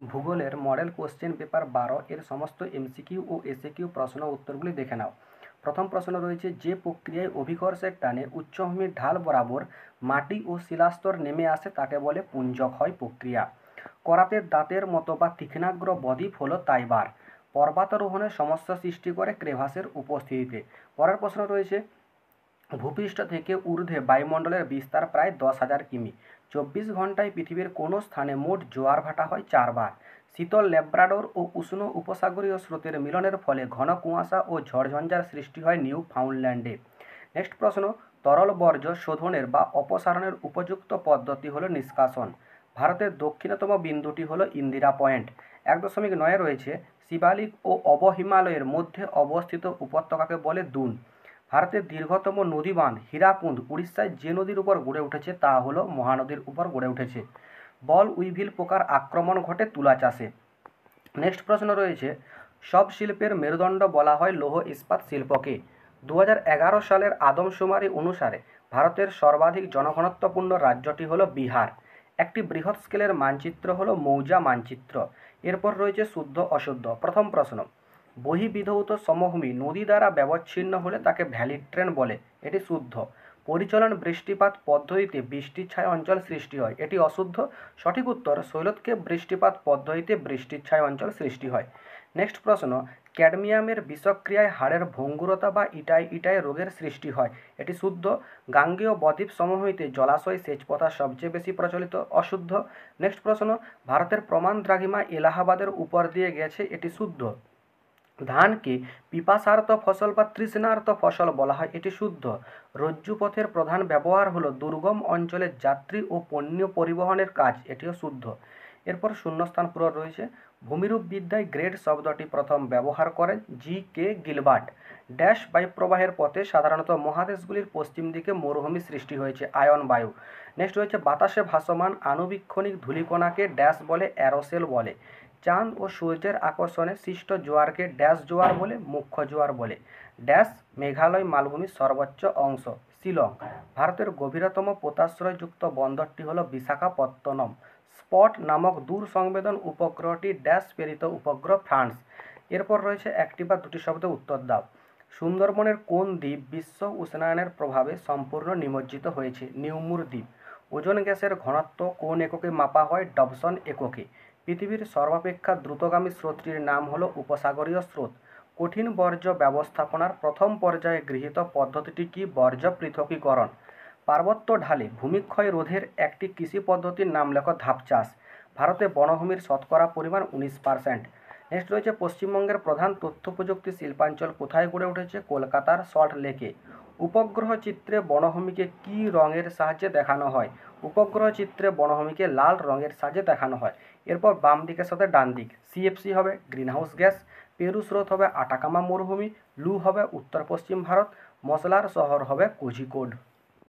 ভূগোলের model question paper 12 এর সমস্ত এমসিকিউ ও এসএকিউ প্রশ্ন উত্তরগুলি দেখে নাও। প্রথম প্রশ্ন রয়েছে, যে প্রক্রিয়ায় অভিকর্ষের টানে উচ্চভূমির ঢাল বরাবর মাটি ও শিলাস্তর নেমে আসে তাকে বলে পুঞ্জক্ষয় প্রক্রিয়া। করাতের দাঁতের মতো বা তীক্ষ্ণাগ্র বদ্বীপ হলো তাইবার। পর্বতারোহণের সমস্যা সৃষ্টি করে ক্রেভাসের উপস্থিতিতে। পরের প্রশ্ন রয়েছে, ভূপৃষ্ঠ থেকে ঊর্ধ্বে বায়ুমণ্ডলের বিস্তার প্রায় 10,000 কিমি। 24 ঘন্টায় পৃথিবীর কোনো স্থানে মোট জোয়ার ভাটা হয় 4 বার। শীতল ল্যাব্রাডোর ও উষ্ণ উপসাগরীয় স্রোতের মিলনের ফলে ঘন কুয়াশা ও ঝড়ঝঞ্ঝার সৃষ্টি হয় নিউ ফাউন্ডল্যান্ডে। নেক্সট প্রশ্ন, তরল বর্জ্য শোধনের বা অপসারণের উপযুক্ত পদ্ধতি হলো নিষ্কাশন। ভারতের দক্ষিণতম বিন্দুটি হলো ইন্দিরা পয়েন্ট। 1.9 রয়েছে, শিবালিক ও অবহিমালয়ের মধ্যে অবস্থিত উপত্যকাকে বলে দুন। ভারতের দীর্ঘতম নদীবাঁধ হীরাকুন্দ উড়িষ্যায় যে নদীর উপর গড়ে উঠেছে তা হল মহানদীর উপর গড়ে উঠেছে। বল উইভিল পোকার আক্রমণ ঘটে তুলা চাষে। নেক্সট প্রশ্ন রয়েছে, সব শিল্পের মেরুদণ্ড বলা হয় লৌহ ইস্পাত শিল্পকে। 2011 সালের আদমশুমারি অনুসারে ভারতের সর্বাধিক জনঘনত্বপূর্ণ রাজ্যটি হল বিহার। একটি বৃহৎ স্কেলের মানচিত্র হল মৌজা মানচিত্র। এরপর রয়েছে শুদ্ধ অশুদ্ধ। প্রথম প্রশ্ন, বহিবিধৌত সমভূমি নদী দ্বারা ব্যবচ্ছিন্ন হলে তাকে ভ্যালি ট্রেন বলে, এটি শুদ্ধ। পরিচলন বৃষ্টিপাত পদ্ধতিতে বৃষ্টির ছায়া অঞ্চল সৃষ্টি হয়, এটি অশুদ্ধ। সঠিক উত্তর, শৈলতকে বৃষ্টিপাত পদ্ধতিতে বৃষ্টির ছায়া অঞ্চল সৃষ্টি হয়। নেক্সট প্রশ্ন, ক্যাডমিয়ামের বিষক্রিয়ায় হাড়ের ভঙ্গুরতা বা ইটাই ইটাই রোগের সৃষ্টি হয়, এটি শুদ্ধ। গাঙ্গেয় বদ্বীপ সমভূমিতে জলাশয় সেচ প্রথা সবচেয়ে বেশি প্রচলিত, অশুদ্ধ। নেক্সট প্রশ্ন, ভারতের প্রমাণ দ্রাঘিমা এলাহাবাদের উপর দিয়ে গেছে, এটি শুদ্ধ। ধানকে পিপাসার্ত ফসল বা তৃষ্ণার্ত ফসল বলা হয়, এটি শুদ্ধ। রজ্জুপথের প্রধান ব্যবহার হলো দুর্গম অঞ্চলের যাত্রী ও পণ্য পরিবহনের কাজ, এটিও শুদ্ধ। এরপর শূন্যস্থান পূরণ রয়েছে। ভূমিরূপ বিদ্যায় গ্রেড শব্দটি প্রথম ব্যবহার করেন জি.কে. গিলবার্ট। ড্যাশ বায়ুপ্রবাহের পথে সাধারণত মহাদেশগুলির পশ্চিম দিকে মরুভূমি সৃষ্টি হয়েছে, আয়ন বায়ু। নেক্সট রয়েছে, বাতাসে ভাসমান আণুবীক্ষণিক ধূলিকণাকে ড্যাশ বলে, অ্যারোসেল বলে। চাঁদ ও সূর্যের আকর্ষণে সৃষ্ট জোয়ারকে ড্যাশ জোয়ার বলে, মুখ্য জোয়ার বলে। ড্যাশ মেঘালয় মালভূমির সর্বোচ্চ অংশ, শিলং। ভারতের গভীরতম পোতাশ্রয়যুক্ত বন্দরটি হল বিশাখাপত্তনম। স্পট নামক দূর সংবেদন উপগ্রহটি ড্যাশ প্রেরিত উপগ্রহ, ফ্রান্স। এরপর রয়েছে, একটি বা দুটি শব্দে উত্তর দাও। সুন্দরবনের কোন দ্বীপ বিশ্ব উষ্ণায়নের প্রভাবে সম্পূর্ণ নিমজ্জিত হয়েছে? নিউমুর দ্বীপ। ওজোন গ্যাসের ঘনত্ব কোন এককে মাপা হয়? ডবসন এককে। পৃথিবীর সর্বাপেক্ষা দ্রুতগামী স্রোতটির নাম হল উপসাগরীয় স্রোত। কঠিন বর্জ্য ব্যবস্থাপনার প্রথম পর্যায়ে গৃহীত পদ্ধতিটি কি? বর্জ্য পৃথকীকরণ। পার্বত্য ঢালে ভূমিক্ষয় রোধের একটি কৃষি পদ্ধতির নাম লেখো। ধাপ চাষ। ভারতে বনভূমির শতকরা পরিমাণ 19%। নেক্সট রয়েছে, পশ্চিমবঙ্গের প্রধান তথ্য প্রযুক্তি শিল্পাঞ্চল কোথায় গড়ে উঠেছে? কলকাতার সল্ট লেকে। উপগ্রহ চিত্রে বনভূমিকে কী রঙের সাহায্যে দেখানো হয়? উপগ্রহ চিত্রে বনভূমিকে লাল রঙের সাহায্যে দেখানো হয়। এরপর বাম দিকের সাথে ডান দিক। সিএফসি হবে গ্রিনহাউস গ্যাস। পেরু স্রোত হবে আটাকামা মরুভূমি। লু হবে উত্তর পশ্চিম ভারত। মশলার শহর হবে কোঝিকোড।